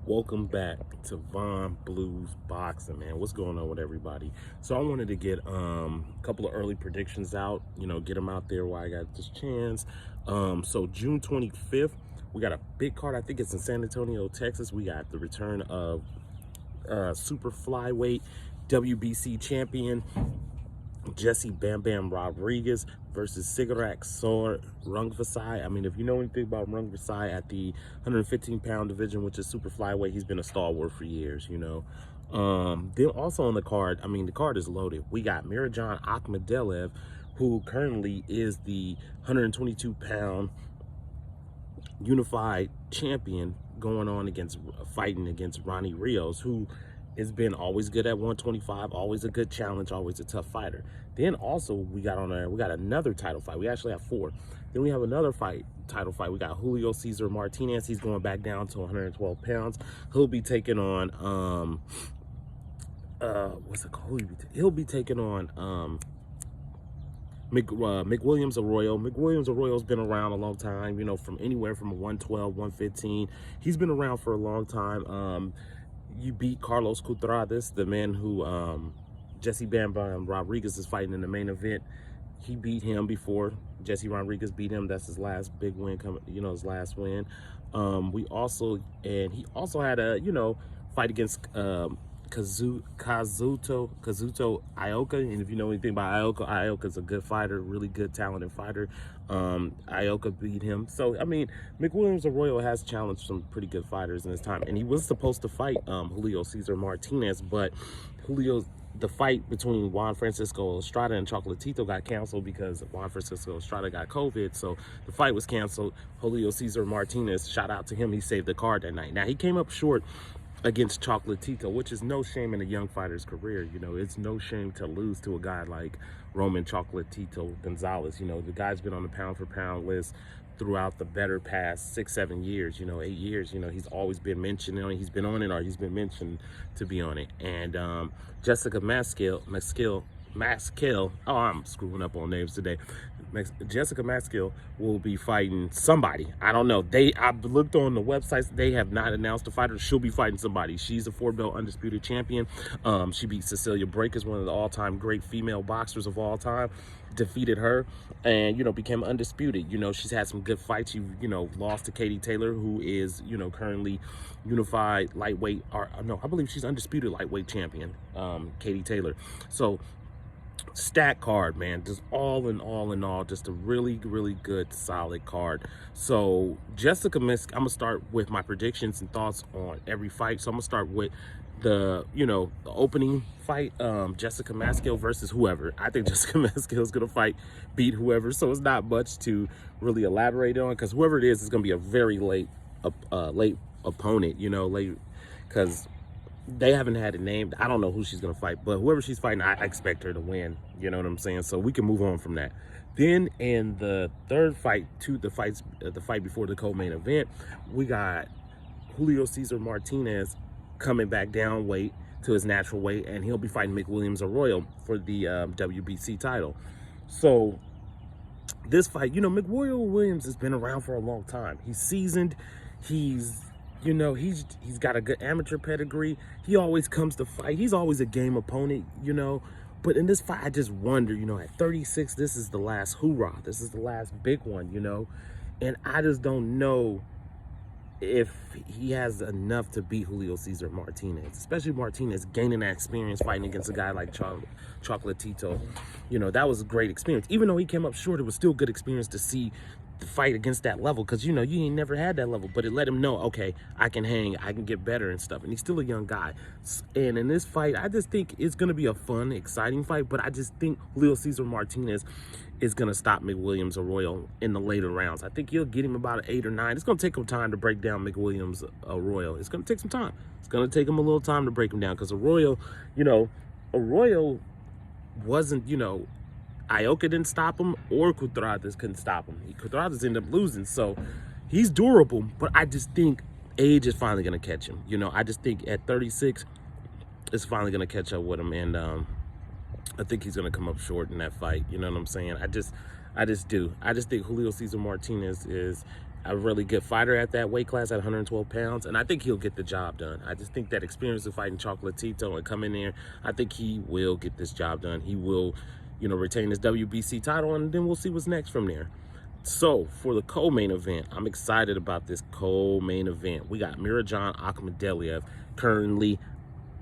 Welcome back to Von Blues Boxing, man. What's going on with everybody? So I wanted to get a couple of early predictions out, get them out there while I got this chance. So June 25th, we got a big card. I think it's in San Antonio, Texas. We got the return of super flyweight WBC champion Jesse Bam Bam Rodriguez versus Sigarak Sor Rungvisai. I mean, if you know anything about Rungvisai at the 115-pound division, which is super flyweight, he's been a stalwart for years. Then also on the card, I mean, the card is loaded. We got Mirajan Akhmadelev, who currently is the 122-pound unified champion, fighting against Ronnie Rios, who has been always good at 125, always a good challenge, always a tough fighter. Then also we got another title fight. We actually have four. Then we have another title fight. We got Julio Cesar Martinez. He's going back down to 112 pounds. He'll be taking on what's it called? He'll be taking on McWilliams Arroyo. McWilliams Arroyo's been around a long time, from anywhere from 112, 115. He's been around for a long time. You beat Carlos Cutrades, the man who Jesse Bam Bam Rodriguez is fighting in the main event. He beat him before. Jesse Rodriguez beat him. That's his last big win, his last win. He also had a, fight against Kazuto Ioka. And if you know anything about Ioka's a good fighter, really good, talented fighter. Ioka beat him. So, I mean, McWilliams Arroyo has challenged some pretty good fighters in his time. And he was supposed to fight Julio Cesar Martinez, but the fight between Juan Francisco Estrada and Chocolatito got canceled because Juan Francisco Estrada got COVID. So the fight was canceled. Julio Cesar Martinez, shout out to him, he saved the card that night. Now, he came up short against Chocolatito, which is no shame in a young fighter's career. It's no shame to lose to a guy like Roman Chocolatito Gonzalez. The guy's been on the pound for pound list throughout the better past 6-7 years, 8 years. He's always been mentioned. He's been on it, or he's been mentioned to be on it. And Jessica Maskill, oh, I'm screwing up on names today. Jessica Maskill will be fighting somebody. I don't know. I've looked on the websites. They have not announced a fighter. She'll be fighting somebody. She's a 4-belt undisputed champion. She beat Cecilia Breakers, one of the all-time great female boxers of all time. Defeated her and, became undisputed. She's had some good fights. She, lost to Katie Taylor, who is, currently unified lightweight, I believe she's undisputed lightweight champion, Katie Taylor. So, stack card, man, just all in all, just a really, really good, solid card. So Jessica I'm gonna start with my predictions and thoughts on every fight. So I'm gonna start with the opening fight, Jessica Maskill versus whoever. I think Jessica Maskill is gonna beat whoever, so it's not much to really elaborate on, because whoever it is gonna be a very late opponent, late, because they haven't had it named. I don't know who she's gonna fight, but whoever she's fighting, I expect her to win. You know what I'm saying? So we can move on from that. Then in the third fight, the fight before the co-main event, we got Julio Cesar Martinez coming back down weight to his natural weight, and he'll be fighting McWilliams Arroyo for the WBC title. So this fight, McWilliams has been around for a long time. He's seasoned. He's got a good amateur pedigree. He always comes to fight. He's always a game opponent, But in this fight, I just wonder, at 36, this is the last hoorah. This is the last big one, And I just don't know if he has enough to beat Julio Cesar Martinez, especially Martinez gaining that experience fighting against a guy like Chocolatito. That was a great experience. Even though he came up short, it was still good experience to see the fight against that level, because you ain't never had that level, but it let him know, okay, I can hang, I can get better and stuff. And he's still a young guy. And in this fight, I just think it's going to be a fun, exciting fight, but I just think Julio Cesar Martinez is going to stop McWilliams Arroyo in the later rounds. I think he'll get him about an 8 or 9. It's going to take him time to break down McWilliams Arroyo. It's going to take some time. It's going to take him a little time to break him down, because Arroyo wasn't, Ioka didn't stop him, or Cutrades couldn't stop him. Cutrades ended up losing, so he's durable, but I just think age is finally going to catch him. I just think at 36, it's finally going to catch up with him, and I think he's going to come up short in that fight. You know what I'm saying? I just do. I just think Julio Cesar Martinez is a really good fighter at that weight class at 112 pounds, and I think he'll get the job done. I just think that experience of fighting Chocolatito and coming there, I think he will get this job done. He will, you know, retain his WBC title, and then we'll see what's next from there. So for the co-main event, I'm excited about this co-main event. We got Mirajan Akhmadaliev, currently,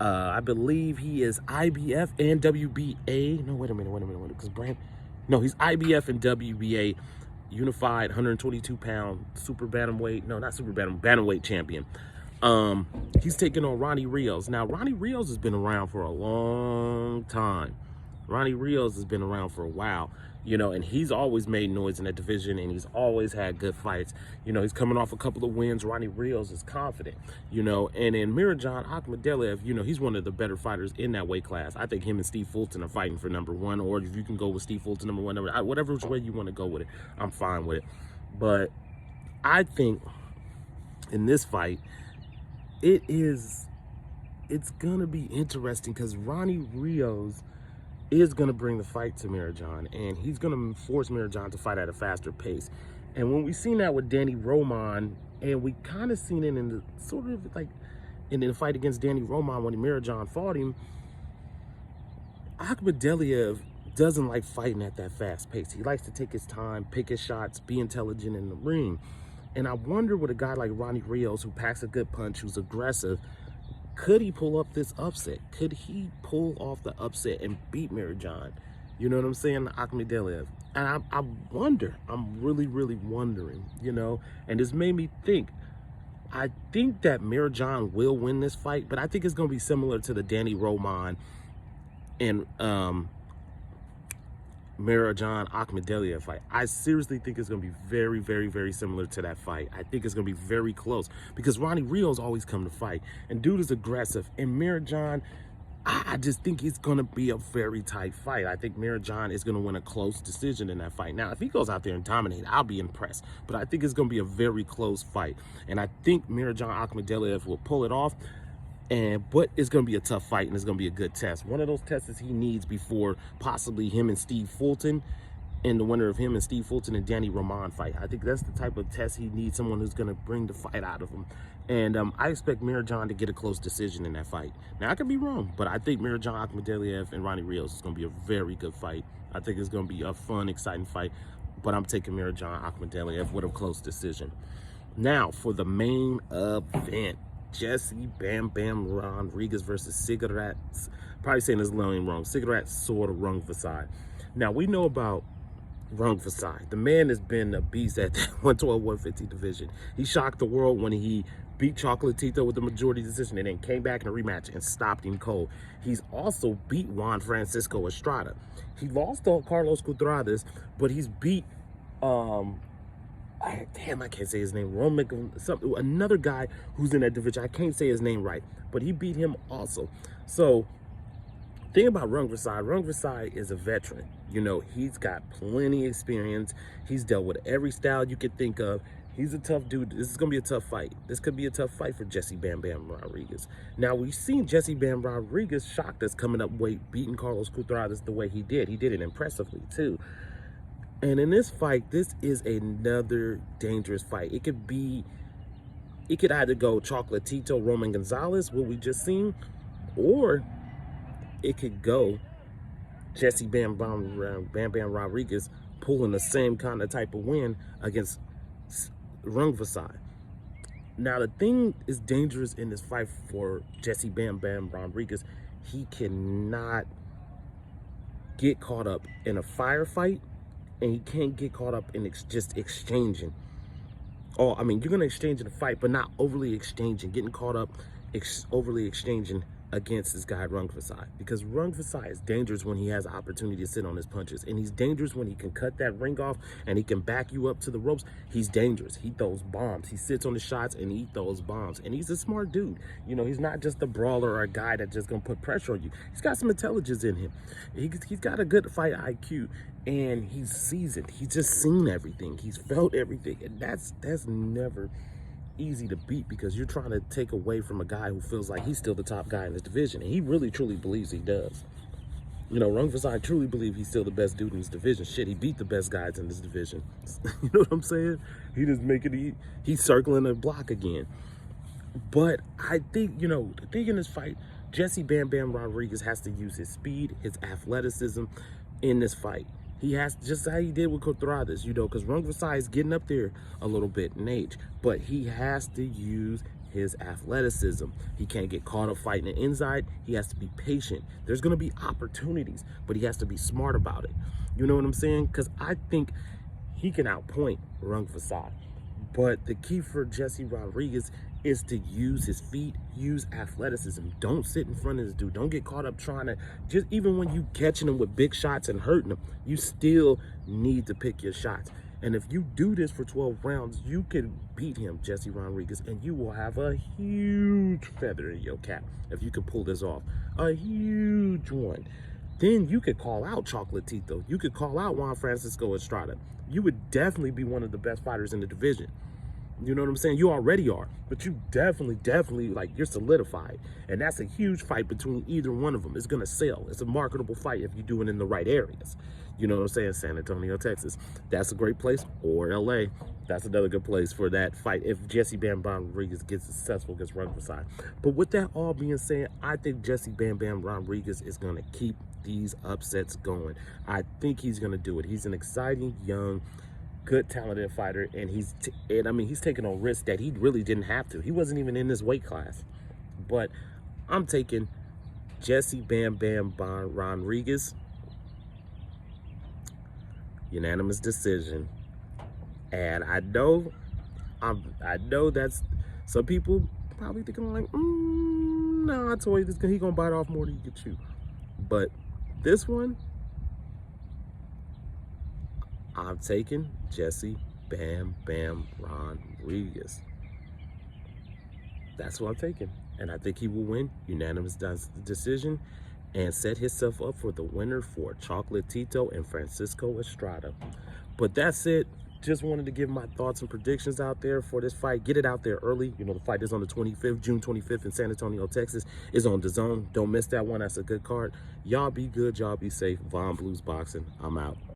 I believe he is IBF and WBA. No, wait a minute, because no, he's IBF and WBA unified 122-pound super bantamweight. No, not super bantamweight champion. He's taking on Ronnie Rios. Now, Ronnie Rios has been around for a long time. Ronnie Rios has been around for a while, you know, and he's always made noise in that division, and he's always had good fights. You know, he's coming off a couple of wins. Ronnie Rios is confident, you know, and in Mirajan Akhmadaliev, you know, he's one of the better fighters in that weight class. I think him and Steve Fulton are fighting for #1, or if you can go with Steve Fulton #1, whatever way you want to go with it, I'm fine with it. But I think in this fight, it's going to be interesting because Ronnie Rios is going to bring the fight to Mirajan, and he's going to force Mirajan to fight at a faster pace. And when we seen that with Danny Roman, and we kind of seen it in the sort of like in the fight against Danny Roman when Mirajan fought him, Akhmadaliev doesn't like fighting at that fast pace. He likes to take his time, pick his shots, be intelligent in the ring. And I wonder with a guy like Ronnie Rios, who packs a good punch, who's aggressive, could he pull up this upset? Could he pull off the upset and beat Mirajan? You know what I'm saying? Akhmadaliev. And I wonder. I'm really, really wondering, you know? And this made me think. I think that Mirajan will win this fight, but I think it's going to be similar to the Danny Roman and Mirajan Akhmadaliev fight. I seriously think it's going to be very, very, very similar to that fight. I think it's going to be very close because Ronnie Rios always come to fight, and dude is aggressive. And Mirajan, I just think it's going to be a very tight fight. I think Mirajan is going to win a close decision in that fight. Now, if he goes out there and dominate, I'll be impressed. But I think it's going to be a very close fight, and I think Mirajan Akhmadaliev will pull it off. But it's going to be a tough fight, and it's going to be a good test. One of those tests he needs before possibly him and Steve Fulton, and the winner of him and Steve Fulton and Danny Roman fight. I think that's the type of test he needs, someone who's going to bring the fight out of him. And I expect Mirajan to get a close decision in that fight. Now, I could be wrong, but I think Mirajan Akhmadaliev and Ronnie Rios is going to be a very good fight. I think it's going to be a fun, exciting fight, but I'm taking Mirajan Akhmadaliev with a close decision. Now, for the main event, Jesse Bam Bam Rodriguez versus Srisaket, probably saying his name wrong, Srisaket sort of Rungvisai. Now, we know about Rungvisai. The man has been a beast at that 112, 150 division. He shocked the world when he beat Chocolatito with the majority decision and then came back in a rematch and stopped him cold. He's also beat Juan Francisco Estrada. He lost to Carlos Cuadras, but he's beat I can't say his name. Another guy who's in that division. I can't say his name right, but he beat him also. So, thing about Rungvisai is a veteran. You know, he's got plenty of experience. He's dealt with every style you could think of. He's a tough dude. This is going to be a tough fight. This could be a tough fight for Jesse Bam Bam Rodriguez. Now, we've seen Jesse Bam Rodriguez shocked us coming up weight, beating Carlos Cuadras the way he did. He did it impressively, too. And in this fight, this is another dangerous fight. It could either go Chocolatito, Roman Gonzalez, what we just seen, or it could go Jesse Bam Bam Rodriguez pulling the same kind of type of win against Rungvisai. Now, the thing is dangerous in this fight for Jesse Bam Bam Rodriguez. He cannot get caught up in a firefight, and he can't get caught up in just exchanging. Oh, I mean, you're going to exchange in a fight, but not overly exchanging, getting caught up overly exchanging against this guy Rungvisai, because Rungvisai is dangerous when he has an opportunity to sit on his punches, and he's dangerous when he can cut that ring off and he can back you up to the ropes. He's dangerous. He throws bombs. He sits on the shots and he throws bombs, and he's a smart dude. You know, he's not just a brawler or a guy that's just gonna put pressure on you. He's got some intelligence in him. He's got a good fight IQ, and he's seasoned. He's just seen everything. He's felt everything, and that's never easy to beat, because you're trying to take away from a guy who feels like he's still the top guy in his division, and he really truly believes he does. You know, Rungvisai, I truly believe he's still the best dude in this division. Shit, he beat the best guys in this division. You know what I'm saying? He just he's circling the block again. But I think, you know, the thing in this fight, Jesse Bam Bam Rodriguez has to use his speed, his athleticism in this fight. He has, just how he did with Contreras, you know, because Rungvisai is getting up there a little bit in age. But he has to use his athleticism. He can't get caught up fighting the inside. He has to be patient. There's going to be opportunities, but he has to be smart about it. You know what I'm saying? Because I think he can outpoint Rungvisai. But the key for Jesse Rodriguez is to use his feet, use athleticism. Don't sit in front of this dude. Don't get caught up trying to, just even when you catching him with big shots and hurting him, you still need to pick your shots. And if you do this for 12 rounds, you can beat him, Jesse Rodriguez, and you will have a huge feather in your cap if you can pull this off. A huge one. Then you could call out Chocolatito. You could call out Juan Francisco Estrada. You would definitely be one of the best fighters in the division. You know what I'm saying? You already are, but you definitely, like, you're solidified. And that's a huge fight between either one of them. It's going to sell. It's a marketable fight if you do it in the right areas. You know what I'm saying? San Antonio, Texas. That's a great place. Or LA. That's another good place for that fight if Jesse Bam Bam Rodriguez gets successful against Rungvisai. But with that all being said, I think Jesse Bam Bam Rodriguez is going to keep these upsets going. I think he's going to do it. He's an exciting, young, good, talented fighter, and he's taking on risks that he really didn't have to. He wasn't even in this weight class. But I'm taking Jesse Bam Bam Rodriguez. Unanimous decision. And I know that's some people probably thinking like, no, I told you this, he gonna bite off more than you can chew. But this one, I'm taking Jesse Bam Bam Rodriguez. That's what I'm taking. And I think he will win unanimous decision and set himself up for the winner for Chocolatito and Francisco Estrada. But that's it. Just wanted to give my thoughts and predictions out there for this fight. Get it out there early. You know, the fight is on the 25th, June 25th in San Antonio, Texas. It's on DAZN. Don't miss that one. That's a good card. Y'all be good. Y'all be safe. Von Blues Boxing. I'm out.